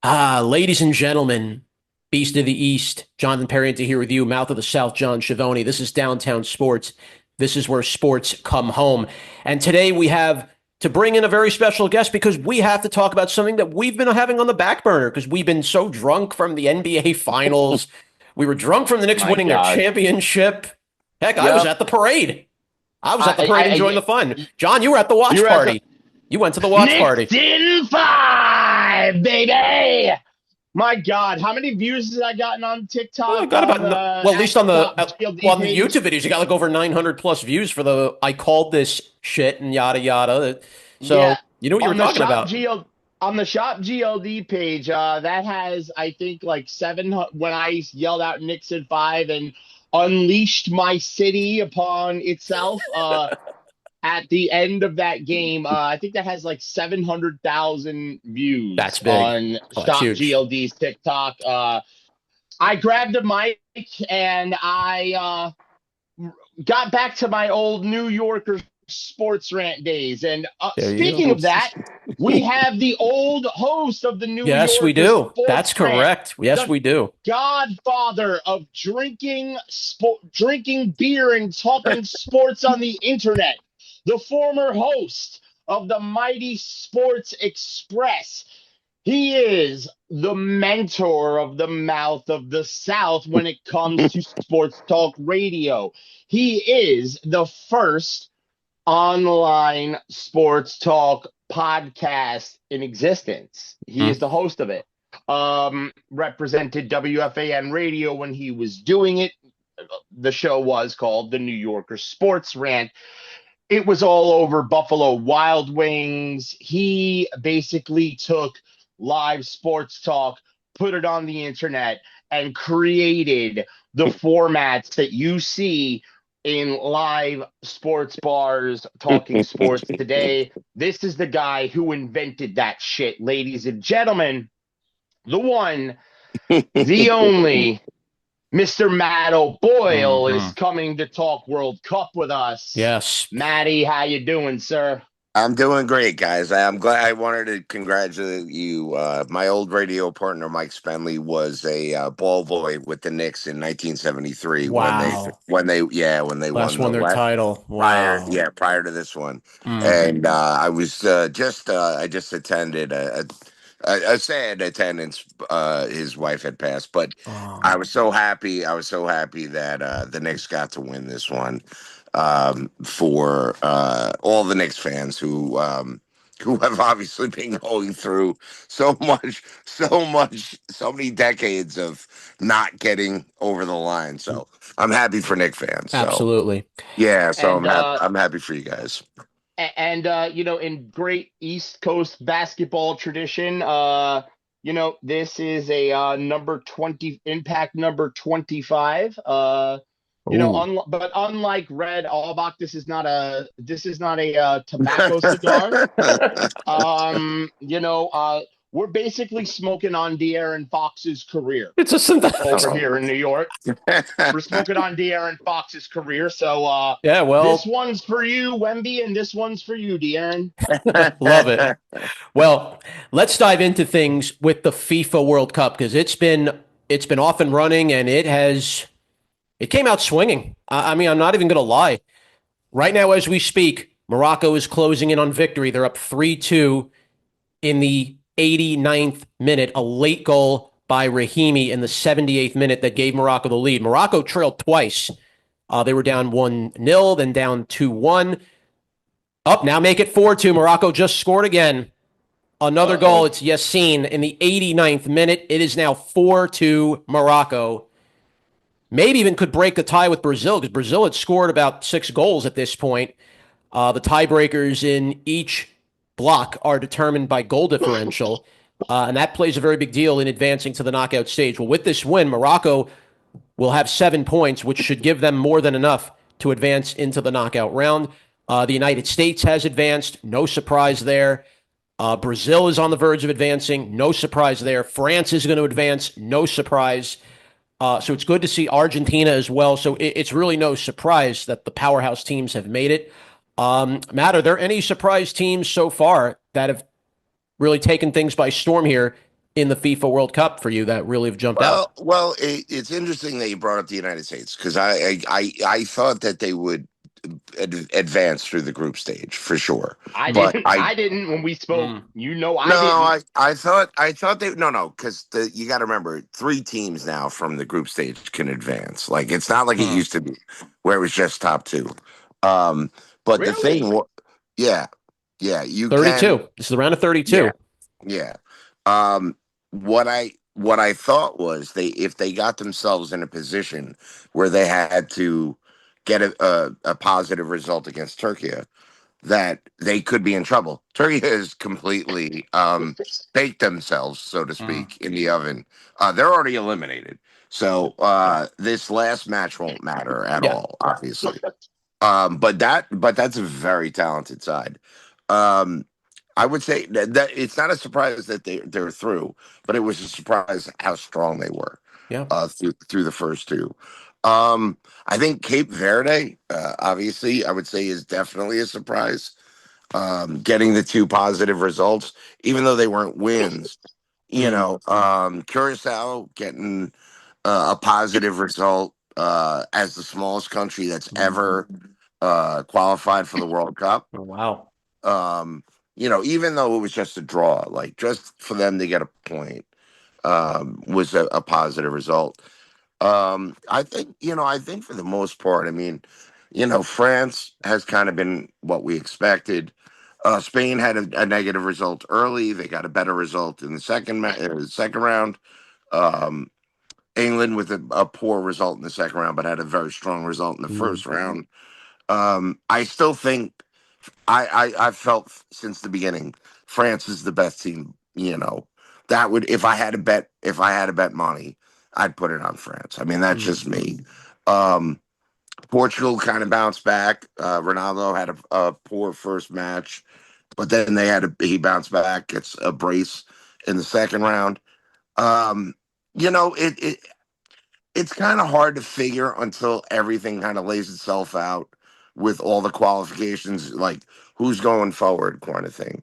Ladies and gentlemen, Beast of the East, Jonathan Perriento here with you, Mouth of the South, John Schiavone. This is Downtown Sports. This is where sports come home. And today we have to bring in a very special guest because we have to talk about something that we've been having on the back burner because we've been so drunk from the NBA Finals. We were drunk from the Knicks My winning their God. championship. Heck, I was Yep. at the parade. I was at the parade enjoying I the fun. John, you were at the watch you're at the party. You went to the watch Knicks party. in five, baby. My God, how many views has I gotten on I TikTok got about on the well, at at least on the top GLD well, on the page? YouTube videos, you got like over 900 plus views for the I called this shit and yada yada. So Yeah, you know what you were on the talking shop about. GL on the shop GLD page, that has I think like seven when I yelled out Knicks in five and unleashed my city upon itself. At the end of that game, I think that has like 700,000 That's views big. on Oh, that's Shop huge. GLD's TikTok. I grabbed a mic and I got back to my old New Yorker sports rant days. And There you speaking go. of that, we have the old host of the New Yes, we Yorker do. That's sports rant, correct. Yes, the we do. godfather of drinking beer and talking sports on the internet, the former host of the mighty Sports Express. He is the mentor of the mouth of the South when it comes to sports talk radio. He is the first online sports talk podcast in existence. He is Mhm. the host of it. Represented WFAN radio when he was doing it. The show was called the New Yorker Sports Rant. It was all over Buffalo Wild Wings. He basically took live sports talk, put it on the internet, and created the formats that you see in live sports bars talking sports today. This is the guy who invented that shit, ladies and gentlemen. The one, the only, Mr. Matt O'Boyle is Mhm. coming to talk World Cup with us. Yes. Matty, how you doing, sir? I'm doing great, guys. I'm glad. I wanted to congratulate you. My old radio partner, Mike Spenley, was a ball boy with the Knicks in 1973 when they Wow. won Last won the their last title. Wow. prior to this one. Mm. And I just attended a sad attendance. His wife had passed, but I Oh. was so happy. I was so happy that the Knicks got to win this one, for all the Knicks fans who have obviously been going through so many decades of not getting over the line. So I'm happy for Knicks fans. So Absolutely. yeah, so And I'm happy for you guys. in great East Coast basketball tradition, this is a number 20 impact number 25. Ooh. But unlike Red Auerbach, this is not a tobacco cigar. We're basically smoking on De'Aaron Fox's career It's a synthetic. over Oh. here in New York. We're smoking on De'Aaron Fox's career. So Yeah, this well, one's for you, Wemby, and this one's for you, De'Aaron. love it. Well, let's dive into things with the FIFA World Cup because it's been off and running and it came out swinging. I mean, I'm not even going to lie. Right now, as we speak, Morocco is closing in on victory. They're up 3-2 in the 89th minute, a late goal by Rahimi in the 78th minute that gave Morocco the lead. Morocco trailed twice. They were down 1-0, then down 2-1. Up now, make it 4-2. Morocco just scored again. Another goal. Uh-oh. It's Yassine in the 89th minute. It is now 4-2 Morocco. Maybe even could break the tie with Brazil because Brazil had scored about 6 goals at this point. The tiebreakers in each block are determined by goal differential, and that plays a very big deal in advancing to the knockout stage. Well, with this win, Morocco will have 7 points, which should give them more than enough to advance into the knockout round. The United States has advanced. No surprise there. Brazil is on the verge of advancing. No surprise there. France is going to advance. No surprise. So it's good to see Argentina as well. So it's really no surprise that the powerhouse teams have made it. Matt, are there any surprise teams so far that have really taken things by storm here in the FIFA World Cup for you that really have jumped out? It's interesting that you brought up the United States because I thought that they would advance through the group stage for sure, I but didn't. I didn't when we spoke. Mm. I no, didn't. I thought they no because you got to remember 3 teams now from the group stage can advance. Like it's not like it Hmm. used to be where it was just top two. Um, but the Really? thing, yeah, yeah, you can, 32. This is the round of 32. yeah, yeah. Um, what I thought was if they got themselves in a position where they had to get a positive result against Turkey, that they could be in trouble. Turkey has completely baked themselves, so to Mm. speak, in the oven. They're already eliminated. So this last match won't matter at Yeah. all, obviously. But that's a very talented side. Um, I would say that it's not a surprise that they're through, but it was a surprise how strong they were Yeah. through the first two. I think Cape Verde, obviously, I would say is definitely a surprise. Getting the 2 positive results, even though they weren't wins. Mm. Curacao getting a positive result as the smallest country that's ever qualified for the World Cup. Oh, wow. Um, even though it was just a draw, like just for them to get a point was a positive result. I think for the most part, I mean, France has kind of been what we expected. Spain had a negative result early. They got a better result in the second round. Um, England with a poor result in the second round, but had a very strong result in the Mm. first round. I still think I've felt since the beginning France is the best team. That would if I had to bet money, I'd put it on France. I mean, that's Mm. just me. Um, Portugal kind of bounced back. Ronaldo had a poor first match, but then he bounced back, gets a brace in the second round. Um, it's kind of hard to figure until everything kind of lays itself out with all the qualifications, like who's going forward, kind of thing.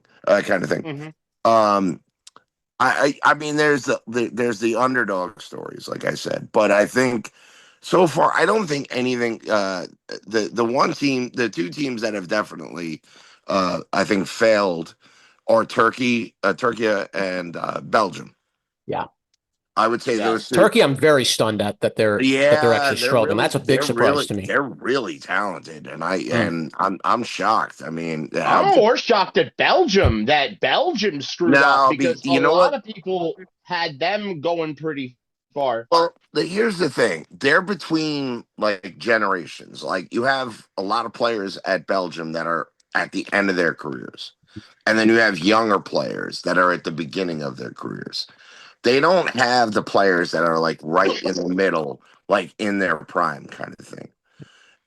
Hmm. Um, I mean, there's the underdog stories, like I said, but I think so far I don't think anything. The 2 teams that have definitely, I think, failed are Turkey and Belgium. Yeah. I would say Yeah. those two. Turkey, I'm very stunned at that they're Yeah, actually struggling. That's a big surprise to me. they're really talented, and Mm. I'm shocked. I mean, how I'm more shocked at Belgium that Belgium screwed up now because a you know lot what? of people had them going pretty far. Well, here's the thing: they're between like generations. Like you have a lot of players at Belgium that are at the end of their careers, and then you have younger players that are at the beginning of their careers. They don't have the players that are like right in the middle, like in their prime kind of thing.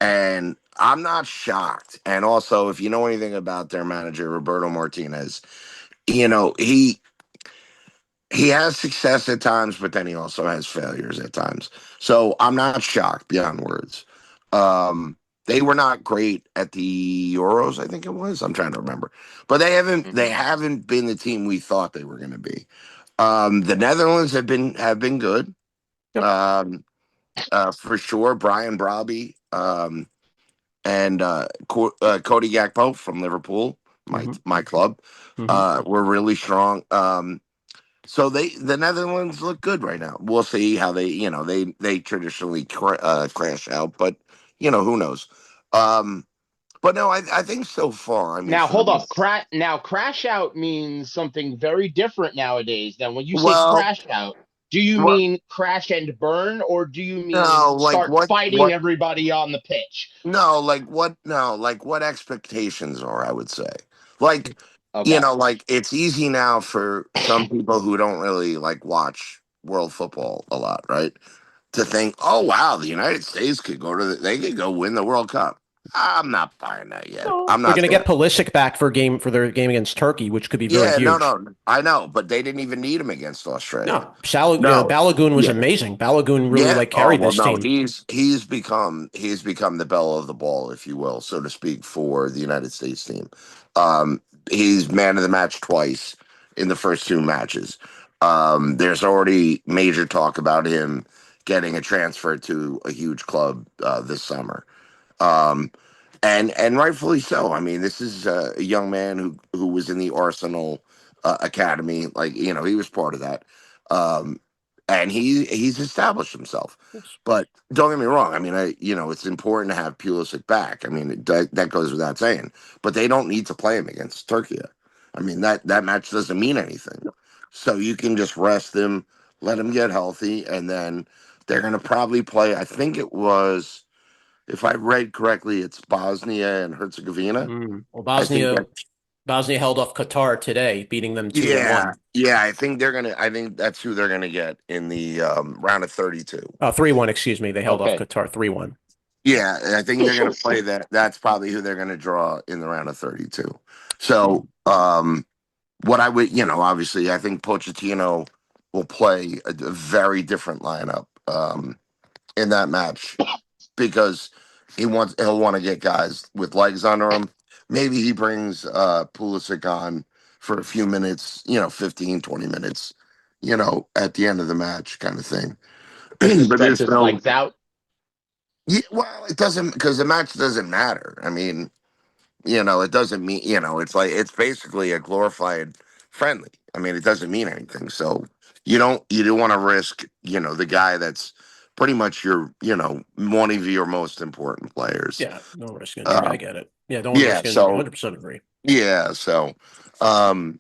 And I'm not shocked. And also, if you know anything about their manager, Roberto Martinez, you know, he has success at times, but then he also has failures at times. So I'm not shocked beyond words. Um, they were not great at the Euros, I think it was. I'm trying to remember. But they Hmm. haven't been the team we thought they were gonna be. The Netherlands have been good. Yep. Um, for sure. Brian Brobby. And Cody Gakpo from Liverpool, my Hmm. my club, Hmm. were really strong. So the Netherlands look good right now. We'll see how they traditionally crash out, but who knows. Um, but no, I think so far. I mean, Now for the hold up. most, Crash out means something very different nowadays than when you say well, crash out. Do you what, mean crash and burn, or do you mean no, like start fighting what everybody on the pitch? No, like what expectations are, I would say. Like, Okay. like it's easy now for some people who don't really like watch world football a lot, right? To think, oh wow, the United States they could go win the World Cup. I'm not buying that yet. Well, I'm they're not going to there. get Pulisic back for their game against Turkey, which could be very Yeah, no, huge. no, I know, but they didn't even need him against Australia. No, No, Balogun was yeah, amazing. Balogun really yeah. like Oh carried well, this no, team. he's become the belle of the ball, if you will, so to speak, for the United States team. Um, he's man of the match twice in the first 2 matches. There's already major talk about him getting a transfer to a huge club this summer. Um, and rightfully so. I mean, this is a young man who was in the Arsenal academy, like he was part of that, um, and he's established himself. Yes. But don't get me wrong. I mean, it's important to have Pulisic back. I mean, that goes without saying. But they don't need to play him against Turkey. I mean, that match doesn't mean anything. So you can just rest him, let him get healthy, and then they're going to probably play. I think it was, if I read correctly, it's Bosnia and Herzegovina. Well, I think that, Bosnia held off Qatar today, beating them 2-1. yeah, I think that's who they're gonna get in the round of 32. Oh, 3-1, excuse me. They held off Okay. Qatar 3-1. Yeah, I think they're gonna play that. That's probably who they're gonna draw in the round of 32. So, what I would, obviously, I think Pochettino will play a very different lineup in that match because he'll want to get guys with legs under him. Maybe he brings Pulisic on for a few minutes, 15, 20 minutes, at the end of the match kind of thing. Just to But stretch there's his no, legs out. yeah, well, it doesn't, because the match doesn't matter. I mean, it doesn't mean, it's basically a glorified friendly. I mean, it doesn't mean anything. So you don't want to risk, the guy that's pretty much one of your most important players. Yeah, don't risk injury. I Um, get it. Yeah, don't want to yeah. risk injury. So, 100% agree. yeah. Um,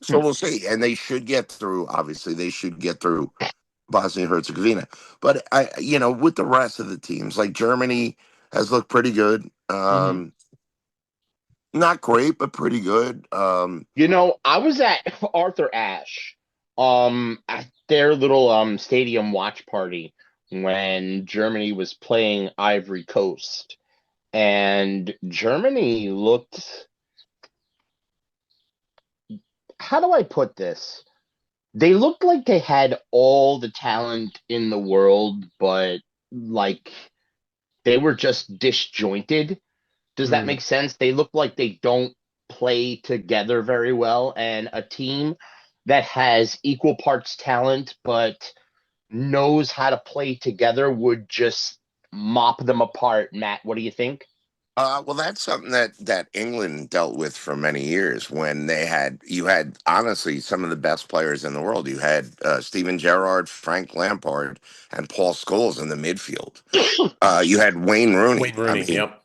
so we'll see. And they should get through, obviously, they should get through Bosnia and Herzegovina. But with the rest of the teams, like Germany has looked pretty good. Hmm. Not great, but pretty good. I was at Arthur Ashe, at their little stadium watch party when Germany was playing Ivory Coast, and Germany looked. How do I put this? They looked like they had all the talent in the world, but like they were just disjointed. Does that Mm. make sense? They look like they don't play together very well, and a team that has equal parts talent but knows how to play together would just mop them apart. Matt, what do you think? Well, that's something that England dealt with for many years when you had honestly some of the best players in the world. You had Steven Gerrard, Frank Lampard, and Paul Scholes in the midfield. You had Wayne Rooney. Wayne I Rooney, mean, yep.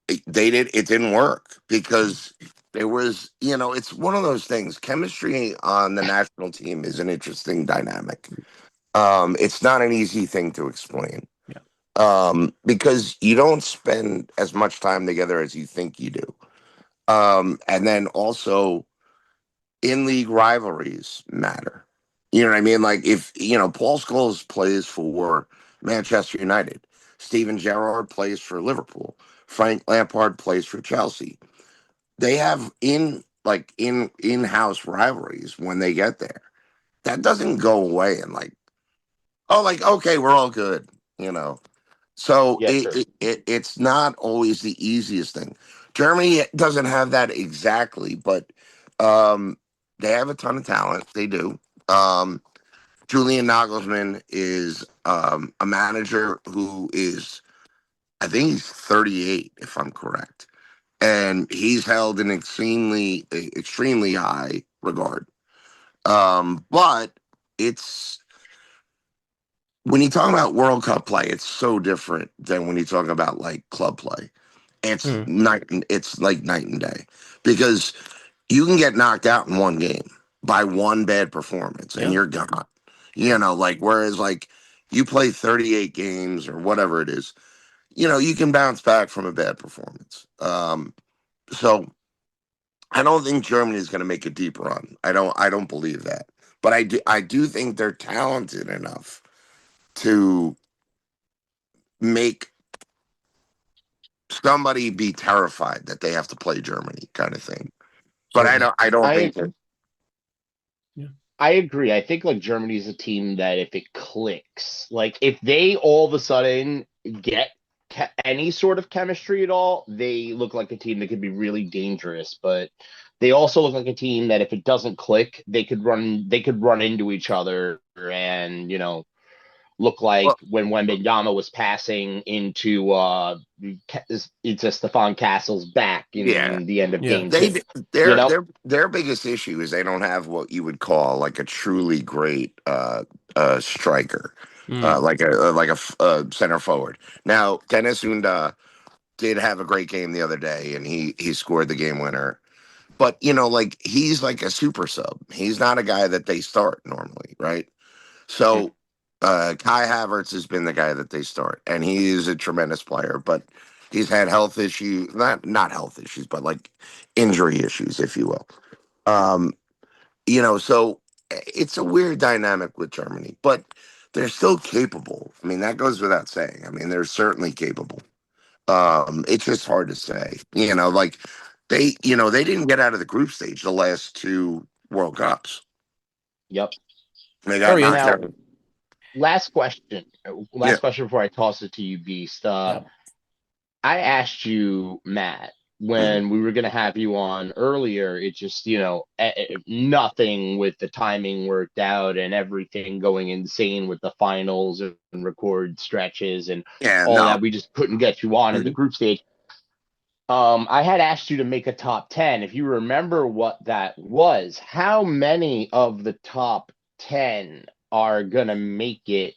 it didn't work because there was, it's one of those things. Chemistry on the national team is an interesting dynamic. It's not an easy thing to explain, Yeah. because you don't spend as much time together as you think you do. And then also in league rivalries matter. You know what I mean? Like if, Paul Scholes plays for Manchester United, Steven Gerrard plays for Liverpool, Frank Lampard plays for Chelsea. They have in-house rivalries when they get there. That doesn't go away and okay, we're all good, you know. So Yes, sir. it's not always the easiest thing. Germany doesn't have that exactly, but um, they have a ton of talent. They do. Um, Julian Nagelsmann is a manager who is, I think he's 38, if I'm correct, and he's held in extremely high regard. But it's when you talk about World Cup play, it's so different than when you talk about like club play. Mm. It's like night and day because you can get knocked out in one game by one bad performance and Yeah. you're gone. Whereas like you play 38 games or whatever it is, you can bounce back from a bad performance. So I don't think Germany is going to make a deep run. I don't believe that. But I do think they're talented enough to make somebody be terrified that they have to play Germany kind of thing. But I Certainly. don't I think that. Yeah. I agree. I think like Germany's a team that if it clicks, like if they all of a sudden get any sort of chemistry at all, they look like a team that could be really dangerous. But They also look like a team that if it doesn't click, they could run into each other and look like Well, when Wembanyama was passing into Stephon Castle's back yeah. in the end of Yeah. game They two. You their know? their their biggest issue is they don't have what you would call like a truly great striker, Mm. like a center forward. Now, Dennis Unda did have a great game the other day, and he scored the game winner. But like he's like a super sub. He's not a guy that they start normally, right? So Kai Havertz has been the guy that they start, and he is a tremendous player. But he's had health issues, not health issues, but like injury issues, if you will. Um, so it's a weird dynamic with Germany, but they're still capable. I mean, that goes without saying. I mean, they're certainly capable. It's just hard to say. Like they didn't get out of the group stage the last two World Cups. Yep. They got Very knocked Now, out. interesting. last question. Yeah. Last question before I toss it to you, Beast. Yeah. I asked you, Matt, Mhm. when we were going to have you on earlier. It just, nothing with the timing worked out and everything going insane with the finals and record stretches and Yeah. all that. No. We just couldn't get you on in the group stage. I had asked you to make a top 10. If you remember what that was, how many of the top 10 are going to make it,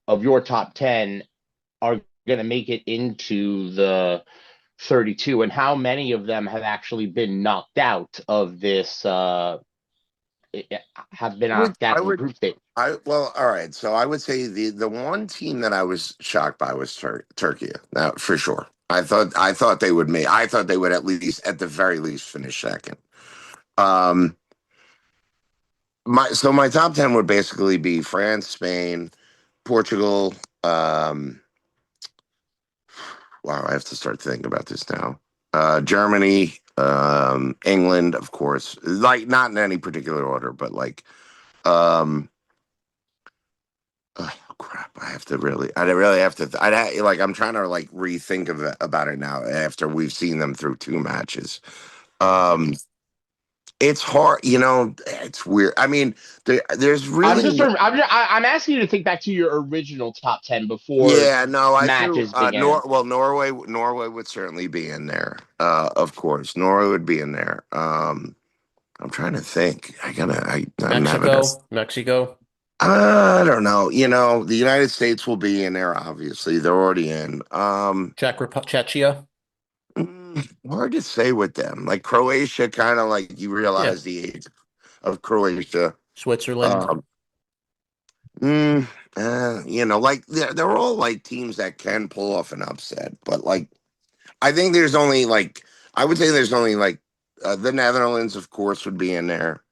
of your top 10, are going to make it into the 32, and how many of them have actually been knocked out of this, have been Would knocked out I in the would group stage? well, all right. So I would say the one team that I was shocked by was Turkey. Now for sure. I thought they would make. I thought they would at the very least finish second. Um, my top 10 would basically be France, Spain, Portugal. Um, wow, I have to start thinking about this now. Germany, England, of course. Like not in any particular order, but like um oh crap! I really have to. I'm trying to like rethink about it now after we've seen them through two matches. Um, it's hard, It's weird. I mean, there's really, I'm asking you to think back to your original top 10 before yeah. No, I threw matches began. Norway would certainly be in there. Of course, Norway would be in there. I'm trying to think. I'm having a. Mexico, I don't know. The United States will be in there. Obviously, they're already in. Czechia. Hard to say with them. Like Croatia, kind of like you Yeah. realize the age of Croatia. Switzerland. Um, mm, like they're all like teams that can pull off an upset, but like I think there's only like I would say there's only like the Netherlands, of course, would be in there.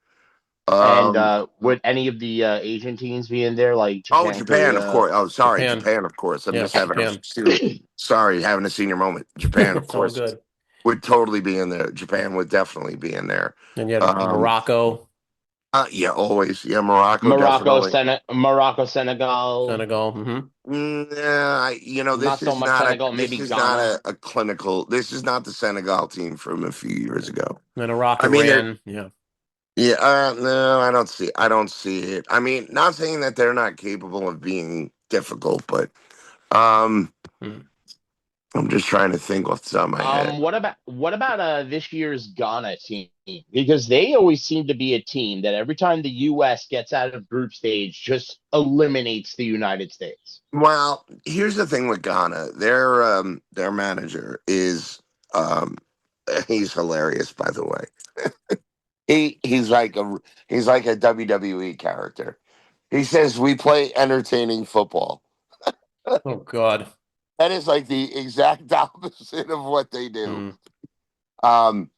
And Um, would any of the Asian teams be in there, like Oh, Japan, Japan, of Korea? course. Oh, sorry, Japan. Japan, of course. I'm Yeah. just having Japan. sorry, having a senior moment. Japan, of It's all course, good. would totally be in there. Japan would definitely be in there. And you had Um, Morocco, yeah, always. Yeah, Morocco, definitely. Morocco, Senegal. Senegal. Yeah, Not so much Senegal, this maybe is not Ghana. a clinical. This is not the Senegal team from a few years ago. Then Iraq, I mean, they're Iran. Yeah. yeah. No, I don't see it. I mean, not saying that they're not capable of being difficult, but um. Mm. I'm just trying to think off the top of my head. What about this year's Ghana team? Because they always seem to be a team that every time the U.S. gets out of group stage, just eliminates the United States. Well, here's the thing with Ghana. Their manager is um he's hilarious, by the way. He's like a WWE character. He says we play entertaining football. Oh God. That is like the exact opposite of what they do. Mm. Um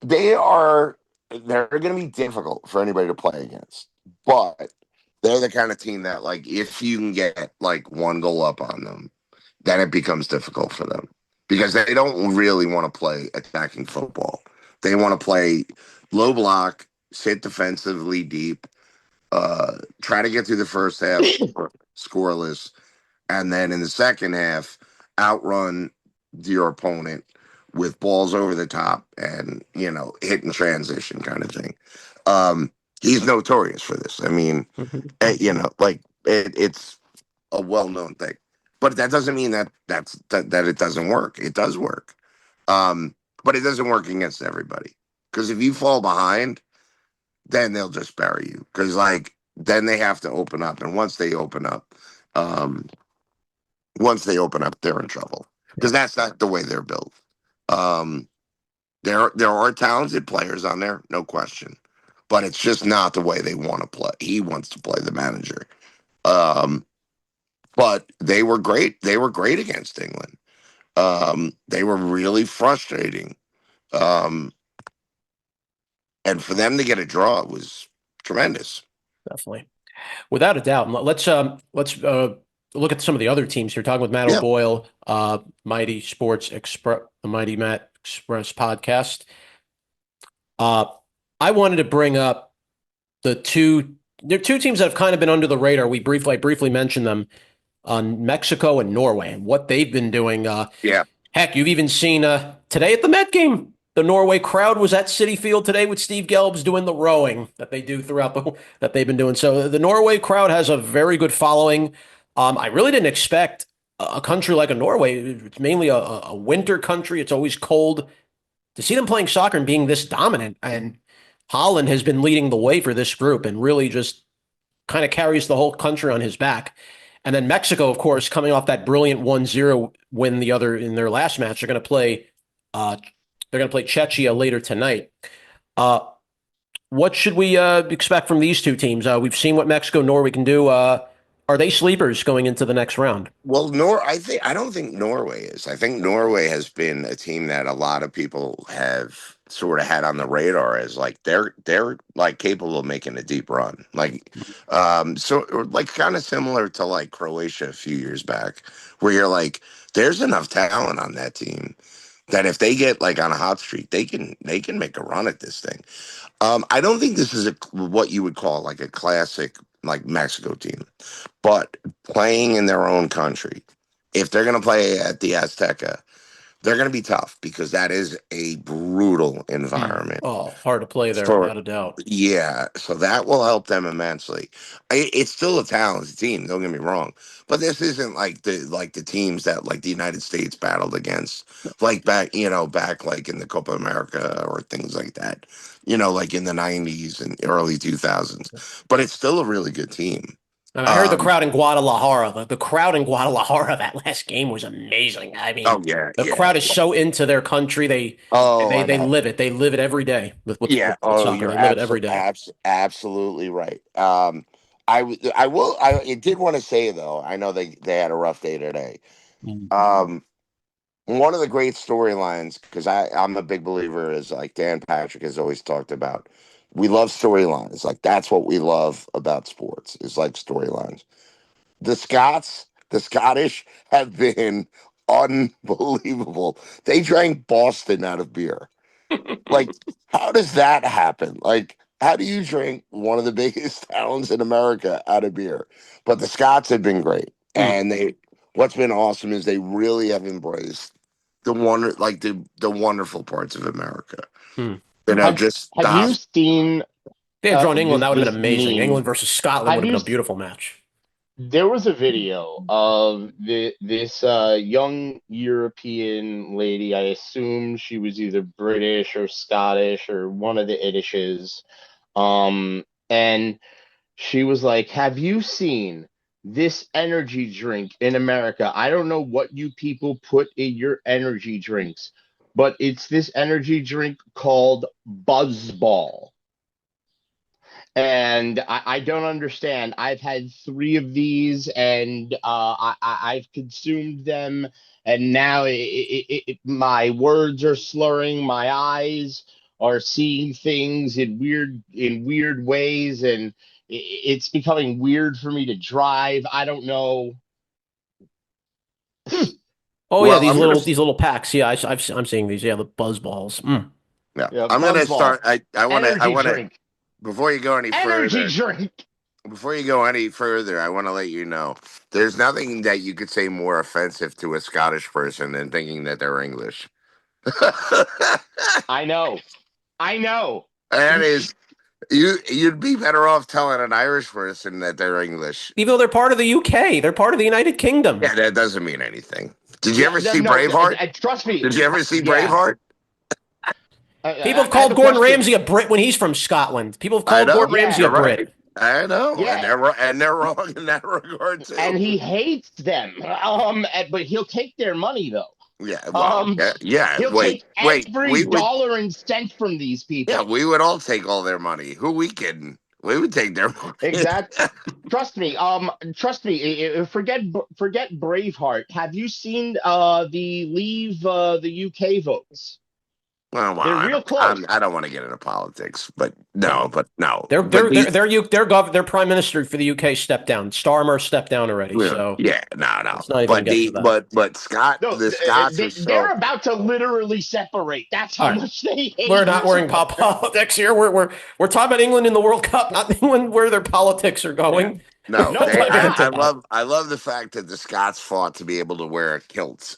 they're going to be difficult for anybody to play against. But they're the kind of team that like if you can get like one goal up on them, then it becomes difficult for them because they don't really want to play attacking football. They want to play low block, sit defensively deep, try to get through the first half scoreless, and then in the second half outrun your opponent with balls over the top and hit and transition kind of thing. He's notorious for this. I mean, it's a well-known thing, but that doesn't mean that it doesn't work. It does work, but it doesn't work against everybody. Because if you fall behind, then they'll just bury you. Because then they have to open up, and um, once they open up, they're in trouble. Because that's not the way they're built. Um, there are talented players on there, no question, but it's just not the way they want to play. He wants to play the manager. Um, but they were great. They were great against England. They were really frustrating. Um, and for them to get a draw was tremendous. Definitely. Without a doubt. Let's look at some of the other teams here. Talking with Matt Yeah. O'Boyle, Mighty Sports Express, the Mighty Matt Express podcast. I wanted to bring up there are two teams that have kind of been under the radar. I briefly mentioned them on Mexico and Norway and what they've been doing. Yeah. Heck, you've even seen today at the Met game. The Norway crowd was at Citi Field today with Steve Gelbs doing the rowing that they do that they've been doing. So the Norway crowd has a very good following. I really didn't expect a country like a Norway. It's mainly a winter country. It's always cold. To see them playing soccer and being this dominant, and Holland has been leading the way for this group and really just kind of carries the whole country on his back. And then Mexico, of course, coming off that brilliant 1-0 win in their last match, they're going to play Czechia later tonight. What should we expect from these two teams? We've seen what Mexico, Norway can do. Are they sleepers going into the next round? Well, I don't think Norway is. I think Norway has been a team that a lot of people have sort of had on the radar as they're like capable of making a deep run. Kind of similar to like Croatia a few years back, where you're like, there's enough talent on that team that if they get like on a hot streak, they can make a run at this thing. I don't think this is what you would call like a classic like Mexico team, but playing in their own country, if they're going to play at the Azteca, they're going to be tough because that is a brutal environment. Oh, hard to play there, So without a doubt. yeah, so that will help them immensely. It's still a talented team. Don't get me wrong, but this isn't like the teams that like the United States battled against, like back like in the Copa America or things like that. Like in the '90s and early 2000s. But it's still a really good team. And I heard the Um, crowd in Guadalajara. The crowd in Guadalajara that last game was amazing. I oh mean, yeah, the yeah. crowd is so into their country. They Oh, they I they know. live it. They live it every day Yeah. with Oh, soccer. you're They live it every day. absolutely right. I did want to say though, I know they had a rough day today. Mm. Um, One of the great storylines, because I'm a big believer, is like Dan Patrick has always talked about. We love storylines. Like that's what we love about sports is like storylines. The Scottish have been unbelievable. They drank Boston out of beer. Like, how does that happen? Like, how do you drink one of the biggest towns in America out of beer? But the Scots have been great, Mm. and what's been awesome is they really have embraced the wonderful parts of America. Mm. Have Just the have you seen They had drawn England. this That would have been this amazing. meme? England versus Scotland would Have have you been a beautiful match. There was a video of this young European lady. I assume she was either British or Scottish or one of the Iddishes. And she was like, "Have you seen this energy drink in America? I don't know what you people put in your energy drinks, but it's this energy drink called Buzzball." And I don't understand. I've had three of these, and I've consumed them, and now my words are slurring. My eyes are seeing things in weird ways, and it's becoming weird for me to drive. I don't know. Hmm. Oh yeah, well, these little packs. Yeah, I'm seeing these. Yeah, the buzz balls. Mm. yeah, Yeah, I'm gonna Buzzball, start. I energy want to drink, before you go any energy further. drink. Before you go any further, I want to let you know there's nothing that you could say more offensive to a Scottish person than thinking that they're English. I know. I know. That is, you'd be better off telling an Irish person that they're English. Even though they're part of the UK, they're part of the United Kingdom. Yeah, that doesn't mean anything. Did you Yeah, ever see no, Braveheart? trust me. Did you ever see Yeah. Braveheart? People have I have called a Gordon question. Ramsay a Brit when he's from Scotland. People have I called know. Gordon Yeah. Ramsay a You're right. Brit. I know, Yeah. and they're wrong in that regard And too. he hates them. But he'll take their money though. Yeah. Well. Um, Yeah. Yeah. he'll take Wait. every We would. dollar and cent from these Yeah, people. we would all take all their money. Who we kidding? We would take their money. Exact. Trust me. Trust me. Forget Braveheart. Have you seen the Leave the UK votes? Well, They're real close. I don't want to get into politics, but no, Their but their their these, their, their prime minister for the UK stepped down. Starmer stepped down already, so yeah, no, let's not even but get to that. No, the Scots are they're so. about to literally separate. That's All how right. much they hate We're not each worrying other. about politics here. We're talking about England in the World Cup, not England where their politics are Yeah. going. No, No, Don't we're dive not. into that. I love the fact that the Scots fought to be able to wear kilts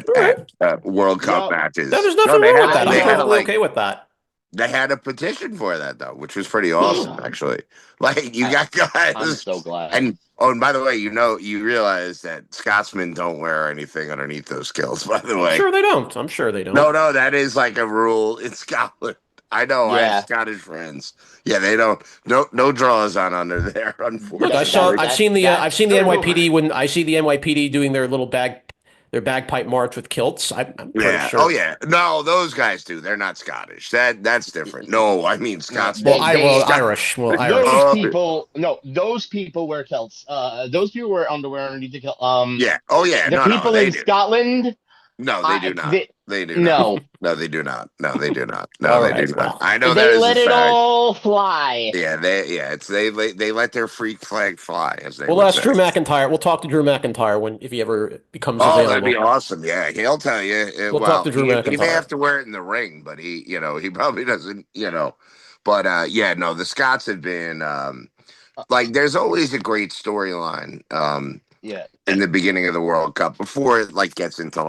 All right. at World Cup Yup. matches. There's No, nothing wrong with I that. I'm they had know. perfectly okay with that. they had a petition for that though, which was pretty awesome actually. Like you got I'm guys, so glad. and by the way, you realize that Scotsmen don't wear anything underneath those kilts. By the I'm way, sure they don't. I'm sure they don't. no, that is like a rule in Scotland. I know. I have Yeah. Scottish friends. Yeah, they don't. No draws on under there, Look, unfortunately. I've That's seen the true. NYPD when I see the NYPD doing their bagpipe march with kilts. I'm pretty Yeah. Oh sure. yeah. No, those guys do. They're not Scottish. That's different. No, I mean No, Scotsmen. they Irish. Well, those Irish. Oh people. No, those people wear kilts. Those people wear underwear underneath the kilt. yeah. Oh yeah. The No, people they in do. Scotland. No, they do I not. they, They do not. no, No, they do not. No, they do not. No, All they do right. not. Well, I know that they is a let it fact. all fly. It's they let their freak flag fly, as they we'll would ask say. Drew McIntyre. We'll talk to Drew McIntyre if he ever becomes Oh, that'd be available. awesome. Yeah, he'll tell you. We'll talk Well, to Drew he may have McIntyre. to wear it in the ring, but he probably doesn't. But yeah, no, the Scots have been like there's always a great storyline Yeah, in the beginning of the World Cup before it like gets into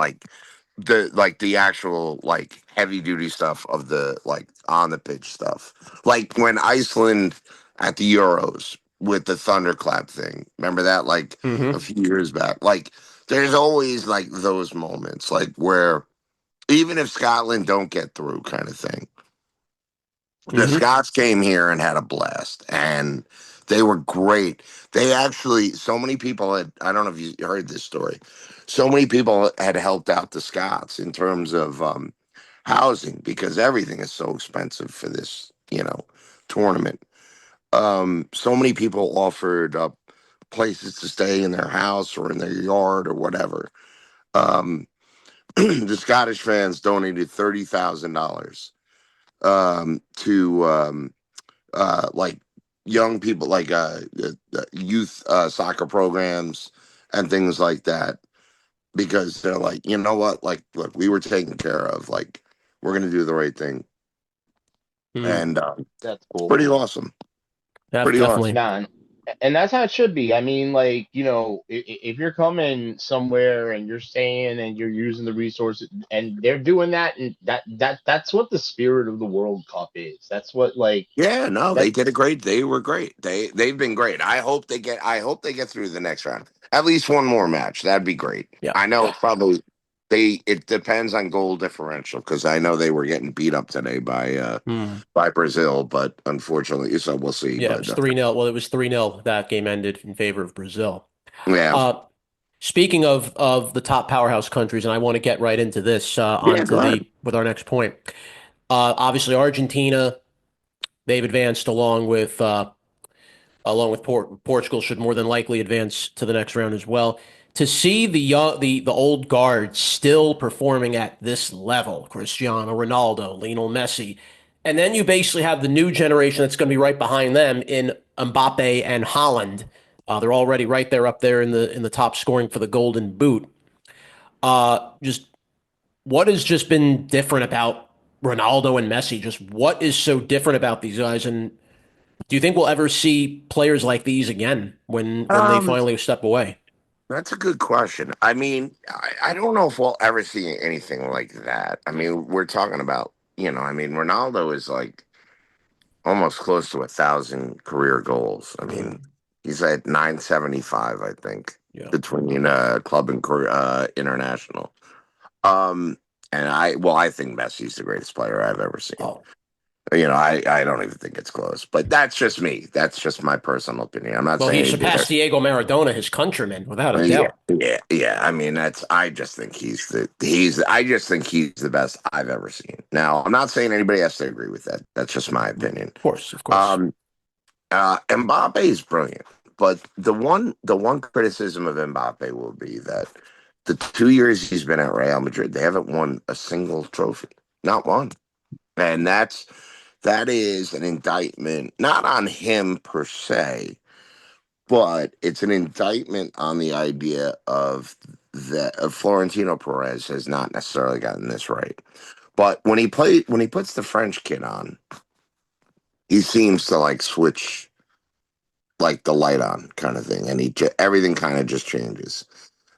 the actual like heavy duty stuff of the like on the pitch stuff. Like when Iceland at the Euros with the thunderclap thing. Remember that like a Mm-hmm. few years back? Like there's always like those moments like where even if Scotland don't get through kind of thing. The Mm-hmm. Scots came here and had a blast and they were great. They actually so many people had I don't know if you heard this story. So many people had helped out the Scots in terms of housing because everything is so expensive for this tournament. So many people offered up places to stay in their house or in their yard or whatever. Um, the Scottish fans donated $30,000 to like young people, like youth soccer programs and things like that, because they're like, you know what, like, look, we were taken care of. Like, we're gonna do the right thing, Mm-hmm. and that's it's cool. pretty awesome. Pretty awesome. Definitely. Nah, and that's how it should be. I mean, like, if you're coming somewhere and you're staying and you're using the resources and they're doing that, and that's what the spirit of the World Cup is. That's what like Yeah, no, they did a that's great. They were great. They've been great. I hope they get through the next round. At least one more match. That'd be great. Yeah. I know it's probably it depends on goal differential because I know they were getting beat up today Hmm. by Brazil, but unfortunately, so we'll see. Yeah, it But was 3-0. Well, it was 3-0. That game ended in favor of Brazil. yeah, Uh, Speaking of the top powerhouse countries, and I want to get right into this yeah, onto go ahead. the with our next point. Obviously, Argentina, they've advanced along with Portugal should more than likely advance to the next round as well. To see the old guard still performing at this level, Cristiano Ronaldo, Lionel Messi, and then you basically have the new generation that's going to be right behind them in Mbappe and Holland. They're already right there up there in the top scoring for the Golden Boot. Just what has just been different about Ronaldo and Messi? Just what is so different about these guys? And do you think we'll ever see players like these again when they Um, finally step away? That's a good question. I mean, I don't know if we'll ever see anything like that. I mean, we're talking about, I mean, Ronaldo is like almost close to 1,000 career goals. I mean, Mm, he's at 975, I think, yeah. between club and international. Um, and I think Messi's the greatest player I've ever seen. Oh, I don't even think it's close, but that's just me. That's just my personal opinion. I'm not well, he saying anybody surpassed else. Diego Maradona, his countryman, without a Yeah, doubt. yeah, yeah. I mean, I just think I just think he's the best I've ever seen. Now, I'm not saying anybody has to agree with that. That's just my opinion. Of course, of course. Um, Mbappe is brilliant, but the one criticism of Mbappe will be that the 2 years he's been at Real Madrid, they haven't won a single trophy, not one, and that is an indictment not on him per se, but it's an indictment on the idea of Florentino Perez has not necessarily gotten this right. But when he puts the French kid on, he seems to like switch like the light on kind of thing, and everything kind of just changes.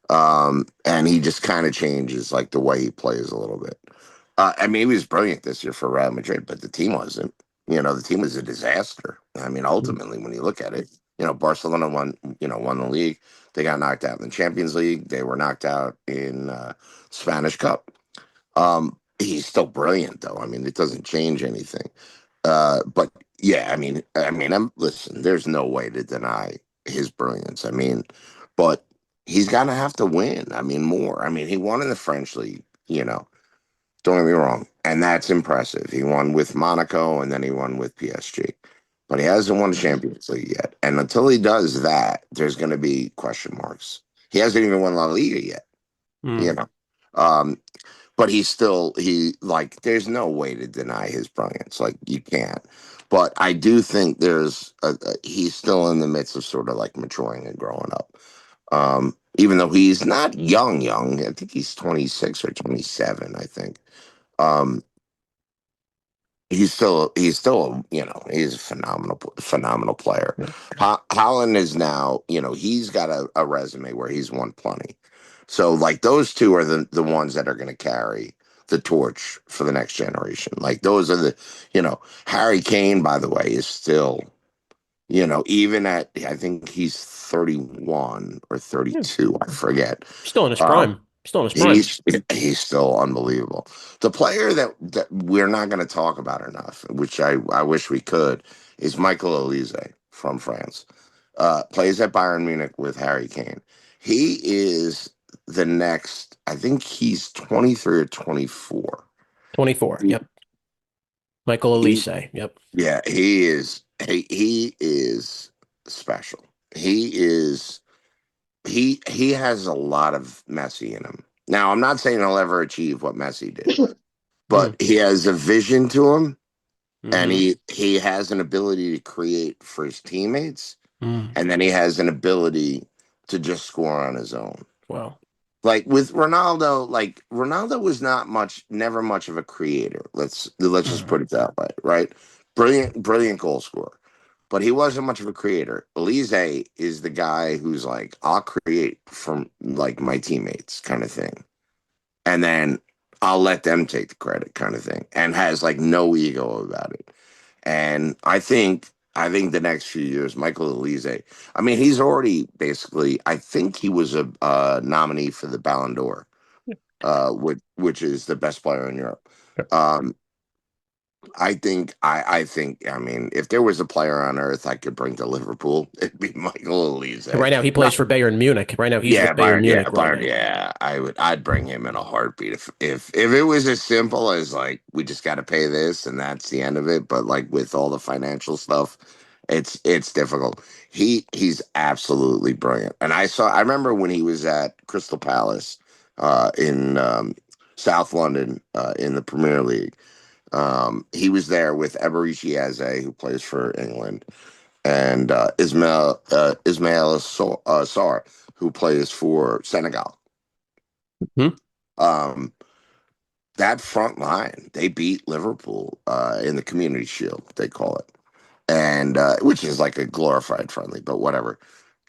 And he just kind of changes like the way he plays a little bit. I mean, he was brilliant this year for Real Madrid, but the team wasn't. The team was a disaster. I mean, Mm. ultimately, when you look at it, Barcelona won the league. They got knocked out in the Champions League. They were knocked out in Spanish Cup. He's still brilliant, though. I mean, it doesn't change anything. But yeah, listen. There's no way to deny his brilliance. I mean, but he's gonna have to win. I mean, more. I mean, he won in the French league. Don't get me wrong, and that's impressive. He won with Monaco, and then he won with PSG, but he hasn't won the Champions League yet. And until he does that, there's going to be question marks. He hasn't even won La Liga yet. You Mm. know. Um, but he like there's no way to deny his brilliance, like you can't. But I do think he's still in the midst of sort of like maturing and growing up. Even though he's not young, I think he's 26 or 27, I think. um he's a phenomenal player. Yeah. Holland is now, he's got a resume where he's won plenty. So like those two are the ones that are going to carry the torch for the next generation. Like those are Harry Kane, by the way, is still, even at, I think he's 31 or Yeah. 32, I forget. Still in his Um, prime. Still in his prime. he's still unbelievable. The player that we're not going to talk about enough, which I wish we could, is Michael Olise from France. Plays at Bayern Munich with Harry Kane. He is the next. I think he's 23 or 24. 24. He, Yep. Michael he Elise. Yep. yeah, he is special. He has a lot of Messi in him. Now, I'm not saying he'll ever achieve what Messi did, Mm. but he has a vision to him, and Hmm. he has an ability to create for his teammates, Mm. and then he has an ability to just score on his own. Wow. Like with Ronaldo, like Ronaldo was never much of a creator. Let's just Mm. put it that way, right? Brilliant goal scorer, but he wasn't much of a creator. Elise is the guy who's like, I'll create from like my teammates, kind of thing, and then I'll let them take the credit, kind of thing, and has like no ego about it. And I think the next few years, Michael Elise, I mean, he's already basically, I think he was a nominee for the Ballon d'Or, which is the best player in Europe. Um, I mean, if there was a player on earth I could bring to Liverpool, it'd be Michael Elise. Right now, he No, plays for Bayern Munich. Right now, he's yeah, with Bayern Byron. Yeah, Munich right Byron. now. Yeah, I'd bring him in a heartbeat if it was as simple as like we just got to pay this and that's the end of it. But like with all the financial stuff, it's difficult. He's absolutely brilliant. And I remember when he was at Crystal Palace, in South London, in the Premier League. He was there with Eberechi Eze, who plays for England, and Ismail Sarr, who plays for Senegal. Hmm? Um, that front line, they beat Liverpool in the Community Shield, they call it, and which is like a glorified friendly, but whatever.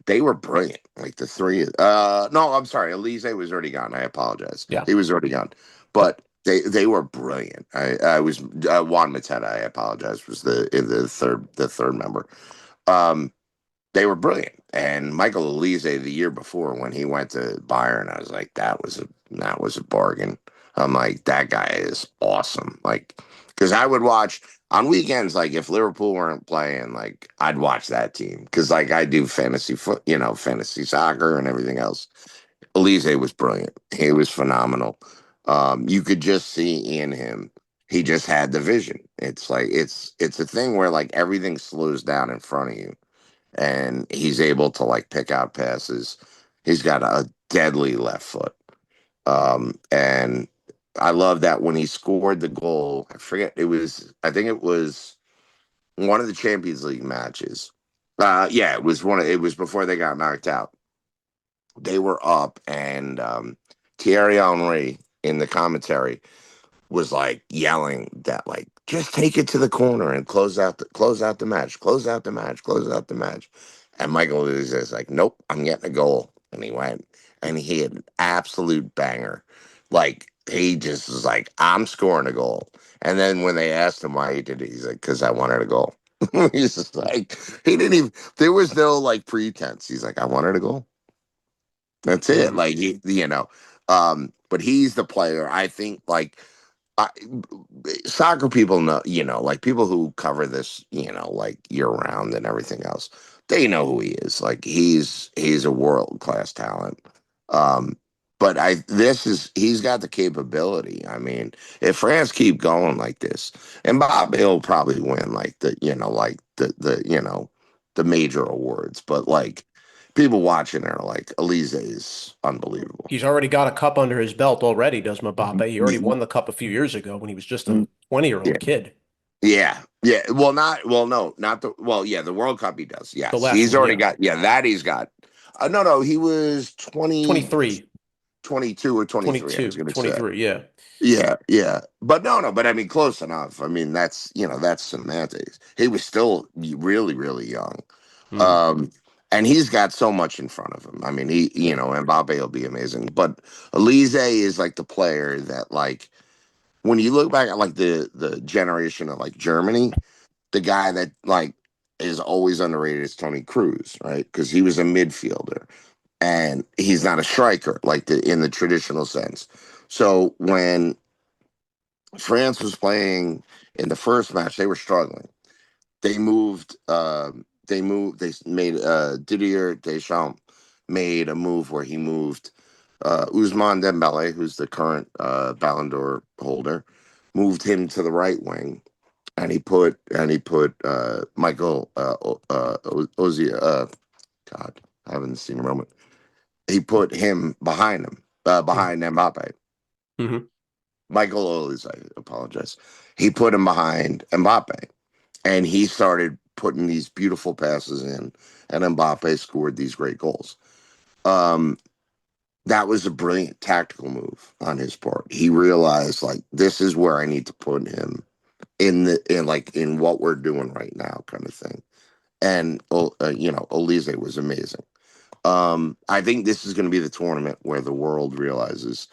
they were brilliant. Like the three. No, I'm sorry. Elise was already gone. I apologize. Yeah. He was already gone. But they were brilliant. I was Juan Mateta. I apologize. Was the third member. Um, they were brilliant. And Michael Elise the year before when he went to Bayern, I was like, that was a bargain. I'm like, that guy is awesome. Like, because I would watch on weekends, like if Liverpool weren't playing, like I'd watch that team because like I do fantasy soccer and everything else. Elise was brilliant. He was phenomenal. You could just see in him. He just had the vision. It's like it's a thing where like everything slows down in front of you and he's able to like pick out passes. He's got a deadly left foot. And I love that when he scored the goal, I think it was one of the Champions League matches. Yeah, it was before they got knocked out. They were up and Thierry Henry in the commentary was like yelling that like just take it to the corner and close out the match, close out the match. And Michael is like, nope, I'm getting a goal. And he went and he had an absolute banger. Like he just was like, I'm scoring a goal. And then when they asked him why he did it, he's like, because I wanted a goal. He's just like, he didn't even, there was no like pretense. He's like, I wanted a goal. That's it. Like, but he's the player. I think like I, soccer people know, like people who cover this, like year round and everything else, they know who he is. Like he's a world class talent. Um, but he's got the capability. I mean, if France keep going like this, and Bob will probably win like the major awards. But like people watching are like Elise is unbelievable. He's already got a cup under his belt already, does Mbappe. He already won the cup a few years ago when he was just a 20-year-old kid. Yeah, yeah. No, not the. Well, yeah, the World Cup he does. The Yes, last he's one, already yeah. got. Yeah, that he's got. No, he was 23, 22 or 23. I was 22, going to say. 23, yeah. Yeah, yeah, but no, but I mean, close enough. I mean, that's semantics. He was still really, really young, Mhm. um, and he's got so much in front of him. I mean, Yeah. Mbappe will be amazing, but Elise is like the player that, like, when you look back at like the generation of like Germany, the guy that like is always underrated is Tony Cruz, right? Because he was a midfielder and he's not a striker like in the traditional sense. So when France was playing in the first match, they were struggling. They moved. They moved. They made Didier Deschamps made a move where he moved Ousmane Dembele, who's the current Ballon d'Or holder, moved him to the right wing, and he put Michael Ozzy. God, I haven't seen a moment. He put him behind Mbappe. Hmm. Michael Olise, I apologize. He put him behind Mbappe, and he started putting these beautiful passes in, and Mbappe scored these great goals. Um, that was a brilliant tactical move on his part. He realized like this is where I need to put him in what we're doing right now, kind of thing. And Olise was amazing. I think this is going to be the tournament where the world realizes,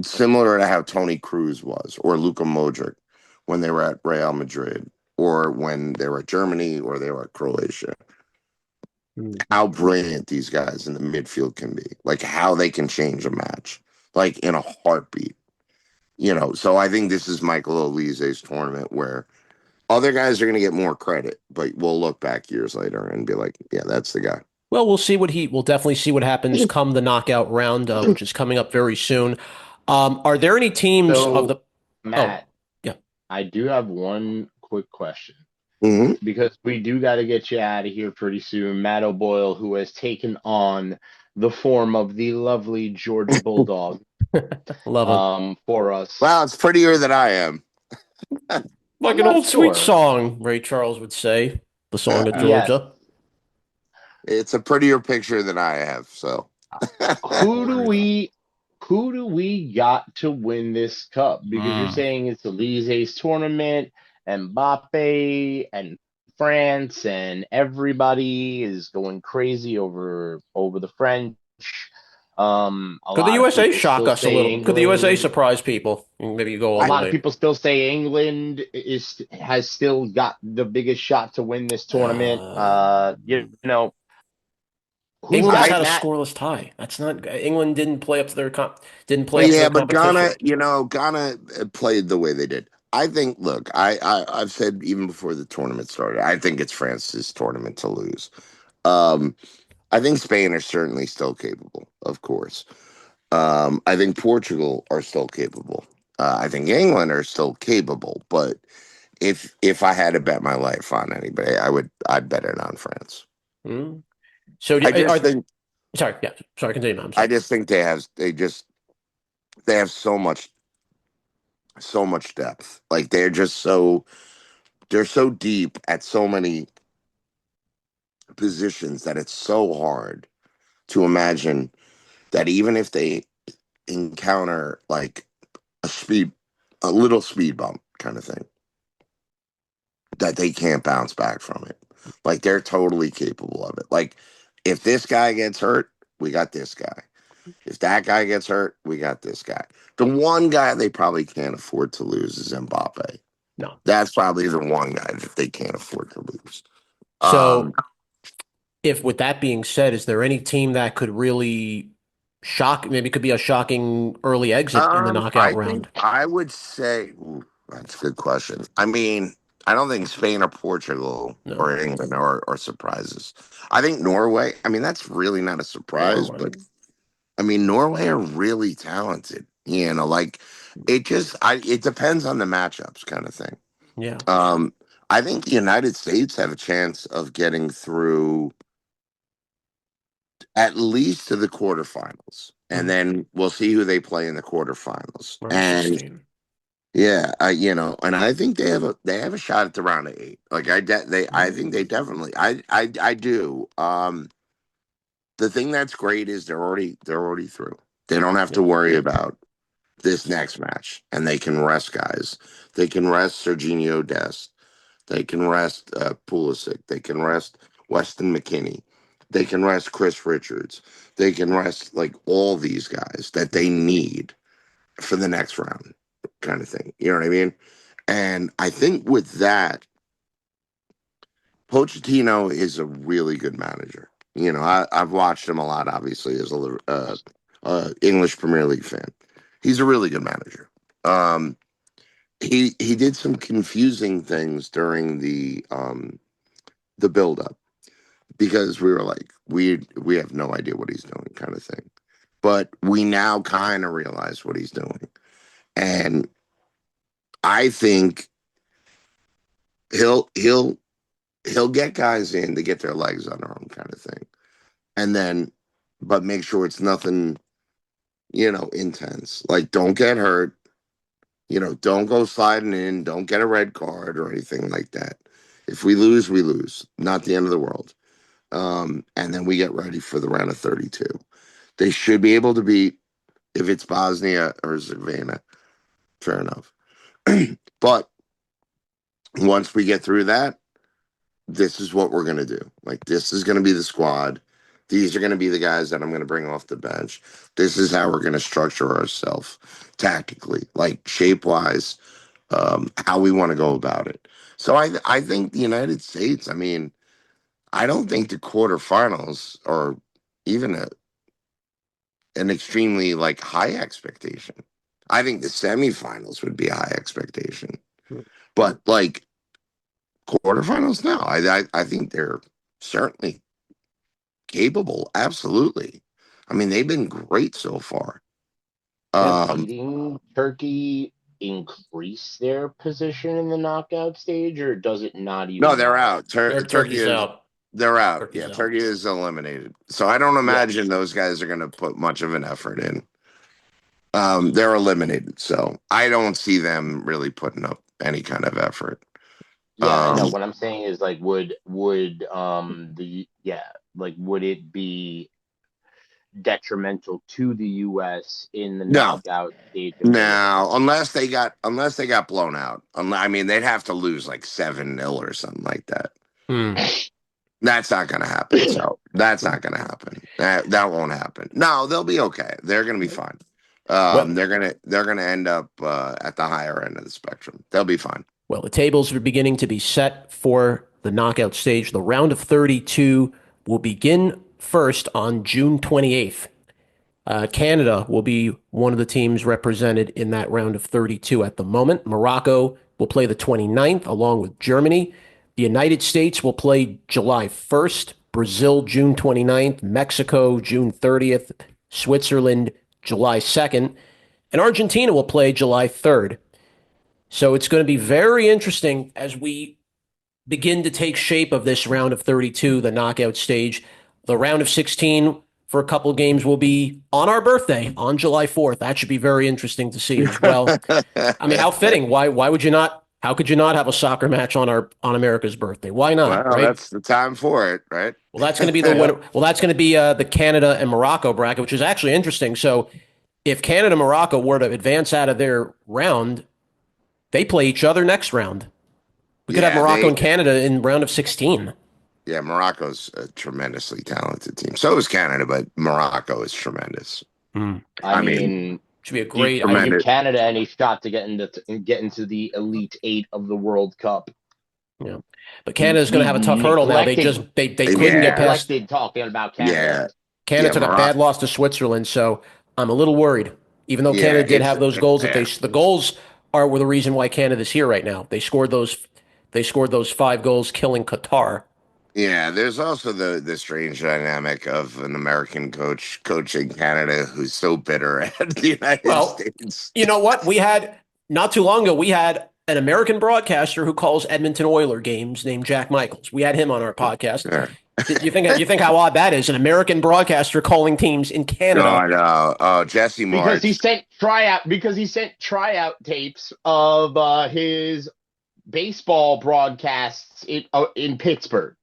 similar to how Tony Cruz was, or Luka Modric when they were at Real Madrid, or when they were at Germany, or they were at Croatia, how brilliant these guys in the midfield can be, like how they can change a match, like in a heartbeat. So I think this is Michael Olise's tournament where other guys are going to get more credit, but we'll look back years later and be like, yeah, that's the guy. Well, we'll definitely see what happens come the knockout round, which is coming up very soon. Are there any teams of the? So, Oh, Matt, yeah. I do have one quick question Hmm. because we do got to get you out of here pretty soon. Matt O'Boyle, who has taken on the form of the lovely Georgia Bulldog, Love it. for us. Well, it's prettier than I am. Like I'm an not old sweet sure. song, Ray Charles would say. The song of Yes. Georgia. It's a prettier picture than I have. So, Who do we got to win this cup? Because you're Mm. saying it's Elise's tournament, Mbappe and France, and everybody is going crazy over the French. A Could the lot of USA people shock still us a say little? Could the USA England. surprise people? Maybe you go all A the I lot of way. people still say England has still got the biggest shot to win this tournament. You know, who's England just got I had a Matt? scoreless tie. That's not England didn't play up to their didn't play Well, up to yeah, their but Ghana, competition. Ghana played the way they did. I think. Look, I've said even before the tournament started, I think it's France's tournament to lose. Um, I think Spain are certainly still capable, of course. I think Portugal are still capable. I think England are still capable. But if I had to bet my life on anybody, I'd bet it on France. Hmm. So I just are think sorry, yeah, sorry, continue. I'm I sorry. just think they have so much depth. Like they're so deep at so many positions that it's so hard to imagine that even if they encounter like a little speed bump kind of thing, that they can't bounce back from it. Like they're totally capable of it. Like if this guy gets hurt, we got this guy. If that guy gets hurt, we got this guy. The one guy they probably can't afford to lose is Mbappe. No. That's probably the one guy that they can't afford to lose. Um, So if with that being said, is there any team that could really shock? Maybe it could be a shocking early exit in the knockout I think round. I would say that's a good question. I mean, I don't think Spain or Portugal No, or England are surprises. I think Norway. I mean, that's really not a surprise, Norway. but I mean, Norway are really talented. Like it depends on the matchups, kind of thing. Yeah. Um, I think the United States have a chance of getting through at least to the quarterfinals, and Mhm. then we'll see who they play in the quarterfinals. Round And 16. yeah, and I think they have a shot at the round of eight. Like I think they definitely I do. The thing that's great is they're already through. They don't have to Yeah. worry about this next match, and they can rest guys. They can rest Serginho Dest. They can rest Pulisic. They can rest Weston McKinney. They can rest Chris Richards. They can rest like all these guys that they need for the next round, kind of thing. You know what I mean? And I think with that, Pochettino is a really good manager. I've watched him a lot, obviously, as a English Premier League fan. He's a really good manager. Um, he did some confusing things during the build up because we were like we have no idea what he's doing, kind of thing. But we now kind of realize what he's doing, and I think he'll he'll he'll get guys in to get their legs under them, kind of thing, and then but make sure it's nothing intense. Like don't get hurt. Don't go sliding in. Don't get a red card or anything like that. If we lose, we lose. Not the end of the world. And then we get ready for the round of 32. They should be able to beat if it's Bosnia or Herzegovina. Fair enough. But once we get through that, this is what we're going to do. Like, this is going to be the squad. These are going to be the guys that I'm going to bring off the bench. This is how we're going to structure ourselves tactically, like shape wise, how we want to go about it. So I think the United States, I mean, I don't think the quarterfinals are even an extremely like high expectation. I think the semifinals would be a high expectation, but like quarterfinals, no. I think they're certainly capable. Absolutely. I mean, they've been great so far. Does Um, beating Turkey increase their position in the knockout stage, or does it not no, even they're matter? out. Turkey Turkey's is out. they're out. Yeah, Turkey's out. Turkey is eliminated. So I don't Yeah, imagine those guys are going to put much of an effort in. They're eliminated, so I don't see them really putting up any kind of effort. yeah, I know. Um, What I'm saying is like, would the yeah, like would it be detrimental to the U.S. in the no, knockout stage if they were to no, lose? unless they got blown out. I mean, they'd have to lose like 7-0 or something like that. That's not going to happen. So that's not going to happen. That won't happen. No, they'll be okay. They're going to be fine. Well, They're gonna end up at the higher end of the spectrum. They'll be fine. well, the tables are beginning to be set for the knockout stage. The round of 32 will begin first on June 28th. Canada will be one of the teams represented in that round of 32 at the moment. Morocco will play the 29th along with Germany. The United States will play July 1st, Brazil June 29th, Mexico June 30th, Switzerland July 2nd, and Argentina will play July 3rd. So it's going to be very interesting as we begin to take shape of this round of 32, the knockout stage. The round of 16 for a couple of games will be on our birthday on July 4th. That should be very interesting to see as well. I mean, how fitting. Why would you not? How could you not have a soccer match on America's birthday? Why not? Well, Right? that's the time for it, right? Well, that's going to be the winner. Well, that's going to be the Canada and Morocco bracket, which is actually interesting. So, if Canada and Morocco were to advance out of their round, they play each other next round. We could have Yeah, Morocco and Canada in round of 16. yeah, Morocco's a tremendously talented team. So is Canada, but Morocco is tremendous. I mean, Should be a do you great. I give Canada any shot to get into the Elite Eight of the World Cup. Yeah, but Canada's going to have a tough hurdle now. They couldn't get past. Neglected talking about Yeah, Canada. Canada took a bad loss to Switzerland, so I'm a little worried. Even though Canada did have those goals, the goals were the reason why Canada's here right now. They scored those 5 goals, killing Qatar. Yeah, there's also the strange dynamic of an American coach coaching Canada who's so bitter at the United States. You know what? We had not too long ago. We had an American broadcaster who calls Edmonton Oilers games named Jack Michaels. We had him on our podcast. Yeah. You think how odd that is? An American broadcaster calling teams in Canada. Oh, Jesse Marsh. Because he sent tryout tapes of his baseball broadcasts in Pittsburgh.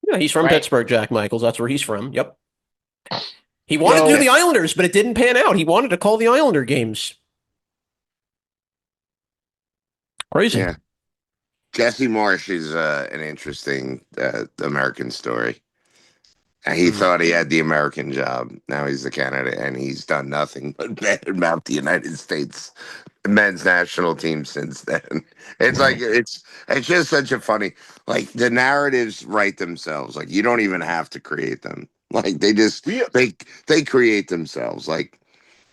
Yeah, he's from Pittsburgh, Jack Michaels. That's where he's from. Yep. He wanted to do the Islanders, but it didn't pan out. He wanted to call the Islander games. Crazy. Yeah. Jesse Marsh is an interesting American story. He thought he had the American job. Now he's the Canada, and he's done nothing but badmouth the United States men's national team since then. It's like it's just such a funny, like, the narratives write themselves. Like, you don't even have to create them. Like, they create themselves. Like,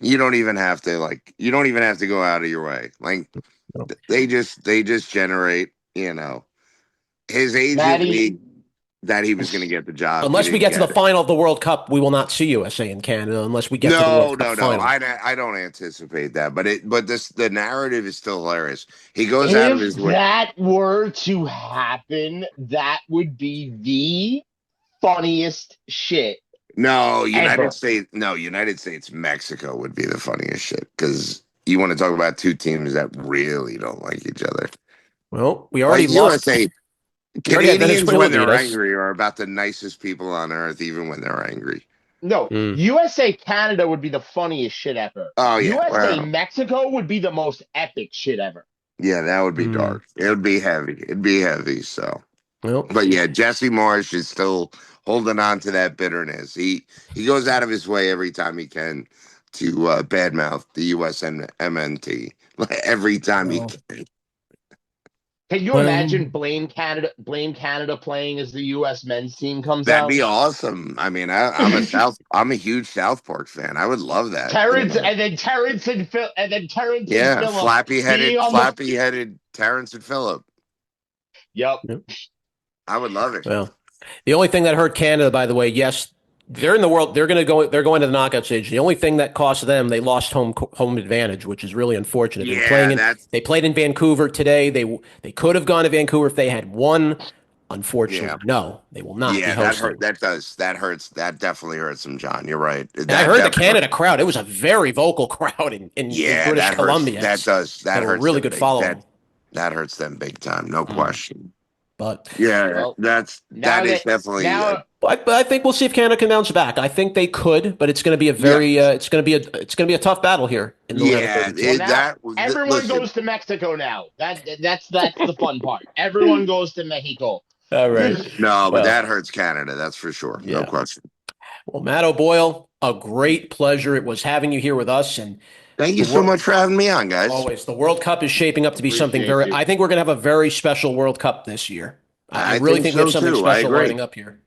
you don't even have to go out of your way. Like, they just generate. His agent that he was going to get the job. Unless we get to the final of the World Cup, we will not see USA and Canada unless we get to the World Cup final. I don't anticipate that. But the narrative is still hilarious. He goes out of his way. If that were to happen, that would be the funniest shit. No, United States, Mexico would be the funniest shit, because you want to talk about two teams that really don't like each other. Well, we already lost. Canadians, when they're angry, are about the nicest people on earth, even when they're angry. No, USA Canada would be the funniest shit ever. Oh, yeah. Mexico would be the most epic shit ever. Yeah, that would be dark. It would be heavy. So, but yeah, Jesse Marsh is still holding on to that bitterness. He goes out of his way every time he can to badmouth the USMNT. Every time he can. Can you imagine blame Canada playing as the U.S. men's team comes out? That'd be awesome. I mean, I'm a huge South Park fan. I would love that. Terrence and Phillip. Yeah, flappy-headed Terrence and Phillip. Yep. I would love it. Well, the only thing that hurt Canada, by the way, yes, they're in the world. They're going to the knockout stage. The only thing that cost them, they lost home advantage, which is really unfortunate. They played in Vancouver today. They could have gone to Vancouver if they had won. Unfortunately, no, they will not. Yeah, that hurts. That definitely hurts them, John. You're right. I heard the Canada crowd. It was a very vocal crowd in British Columbia. That hurts really good following. That hurts them big time, no question. But that is definitely. But I think we'll see if Canada can bounce back. I think they could, but it's going to be it's going to be a tough battle here. Everyone goes to Mexico now. That's the fun part. Everyone goes to Mexico. All right. No, but Well, that hurts Canada. That's for sure. No yeah. question. Well, Matt O'Boyle, a great pleasure. It was having you here with us, and Thank the you so world. much for having me on, guys. Always. The World Cup is shaping up to be something Appreciate very, you. I think we're going to have a very special World Cup this year. I I really think think we have so something too. I special agree. lining up here.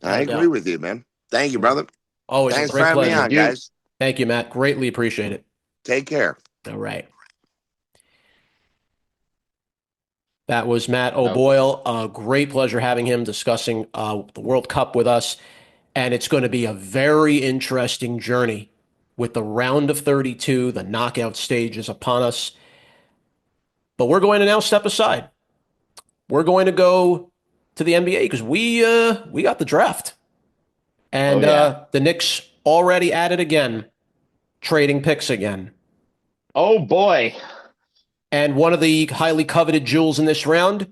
I Without a agree doubt. with you, man. Thank you, Yeah. brother. Always a Thanks for great having me You on, pleasure. do. guys. Thank you, Matt. Greatly appreciate it. Take care. All right. That was Matt No. O'Boyle. A great pleasure having him discussing the World Cup with us. And it's going to be a very interesting journey with the round of 32. The knockout stage is upon us. But we're going to now step aside. We're going to go to the NBA because we got the draft. Oh And yeah. the Knicks already at it again, trading picks again. Oh boy. And one of the highly coveted jewels in this round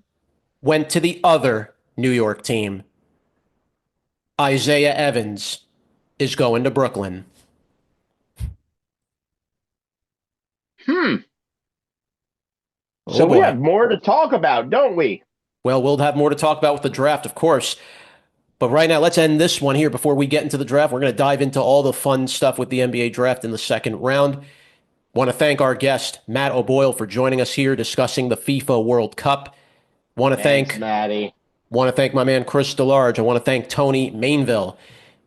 went to the other New York team. Isaiah Evans is going to Brooklyn. Hmm. Oh So we have boy. more to talk about, don't we? Well, we'll have more to talk about with the draft, of course. But right now, let's end this one here before we get into the draft. We're going to dive into all the fun stuff with the NBA draft in the second round. Want to thank our guest, Matt O'Boyle, for joining us here discussing the FIFA World Cup. Want to Thanks, thank Maddie. Want to thank my man Chris DeLarge. I want to thank Tony Mainville.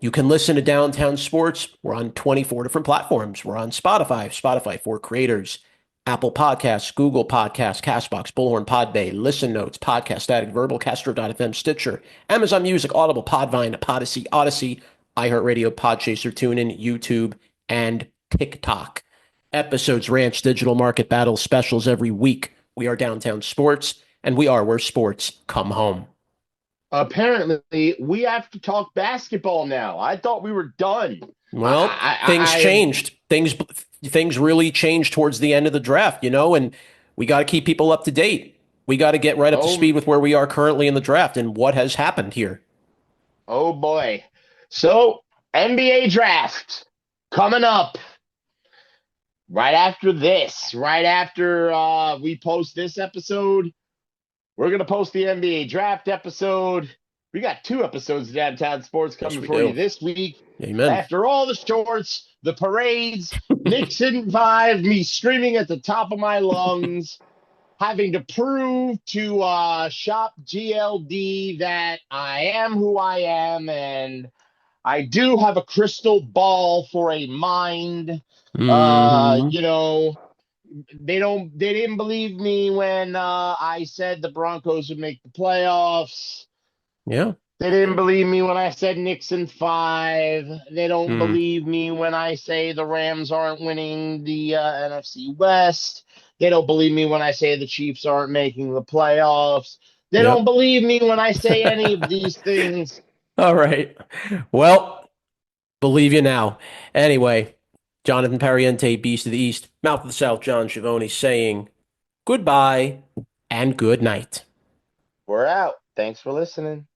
You can listen to Downtown Sports. We're on 24 different platforms. We're on Spotify for creators, Apple Podcasts, Google Podcasts, Castbox, Bullhorn, Podbay, Listen Notes, Podcast Addict, Verbal, Castro.fm, Stitcher, Amazon Music, Audible, Podvine, Odyssey, iHeartRadio, Podchaser, TuneIn, YouTube, and TikTok. Episodes, Ranch, Digital Market Battle specials every week. We are Downtown Sports, and we are where sports come home. Apparently, we have to talk basketball now. I thought we were done. Well, things I have. changed. Things really changed towards the end of the draft, and we got to keep people up to date. We got to get right up to Oh, speed with where we are currently in the draft and what has happened here. oh boy. So NBA draft coming up right after this. Right after we post this episode, we're gonna post the NBA draft episode. We got 2 episodes of Downtown Sports Yes, coming we for you do. this week. Amen. After all the shorts, the parades, Nixon 5, me screaming at the top of my lungs, having to prove to Shop GLD that I am who I am, and I do have a crystal ball for a mind. Hmm. You know, they didn't believe me when I said the Broncos would make the playoffs. Yeah. They didn't believe me when I said Nixon 5. They don't Hmm. believe me when I say the Rams aren't winning the NFC West. They don't believe me when I say the Chiefs aren't making the playoffs. They don't Yep. believe me when I say any of these things. All right. Well, believe you now. Anyway, Jonathan Pariente, Beast of the East, Mouth of the South, John Schiavone saying goodbye and good night. We're out. Thanks for listening.